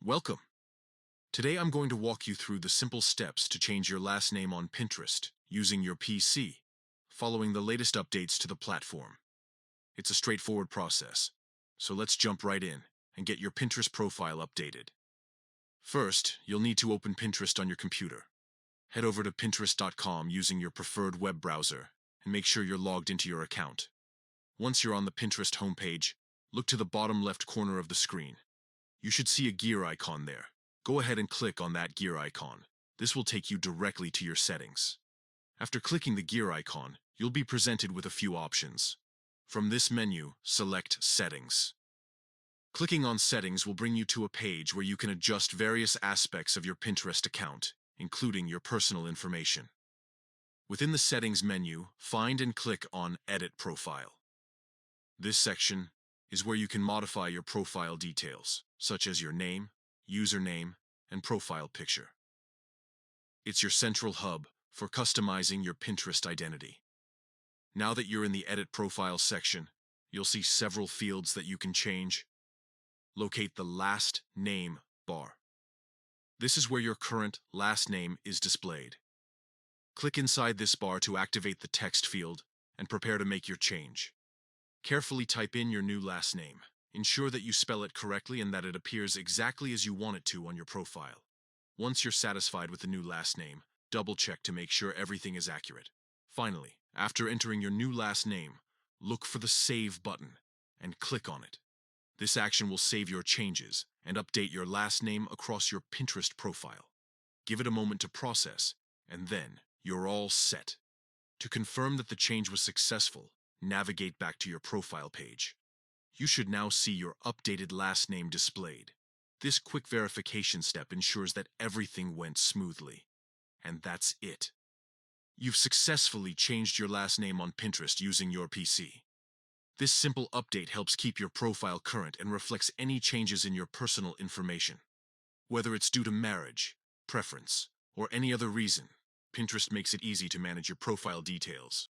Welcome. Today I'm going to walk you through the simple steps to change your last name on Pinterest using your PC, following the latest updates to the platform. It's a straightforward process, so let's jump right in and get your Pinterest profile updated. First, you'll need to open Pinterest on your computer. Head over to Pinterest.com using your preferred web browser and make sure you're logged into your account. Once you're on the Pinterest homepage, look to the bottom left corner of the screen. You should see a gear icon there. Go ahead and click on that gear icon. This will take you directly to your settings. After clicking the gear icon, you'll be presented with a few options. From this menu, select Settings. Clicking on Settings will bring you to a page where you can adjust various aspects of your Pinterest account, including your personal information. Within the Settings menu, find and click on Edit Profile. This section is where you can modify your profile details, such as your name, username, and profile picture. It's your central hub for customizing your Pinterest identity. Now that you're in the Edit Profile section, you'll see several fields that you can change. Locate the Last Name bar. This is where your current last name is displayed. Click inside this bar to activate the text field and prepare to make your change. Carefully type in your new last name. Ensure that you spell it correctly and that it appears exactly as you want it to on your profile. Once you're satisfied with the new last name, double-check to make sure everything is accurate. Finally, after entering your new last name, look for the Save button and click on it. This action will save your changes and update your last name across your Pinterest profile. Give it a moment to process, and then you're all set. To confirm that the change was successful, navigate back to your profile page. You should now see your updated last name displayed. This quick verification step ensures that everything went smoothly. And that's it. You've successfully changed your last name on Pinterest using your PC. This simple update helps keep your profile current and reflects any changes in your personal information. Whether it's due to marriage, preference, or any other reason, Pinterest makes it easy to manage your profile details.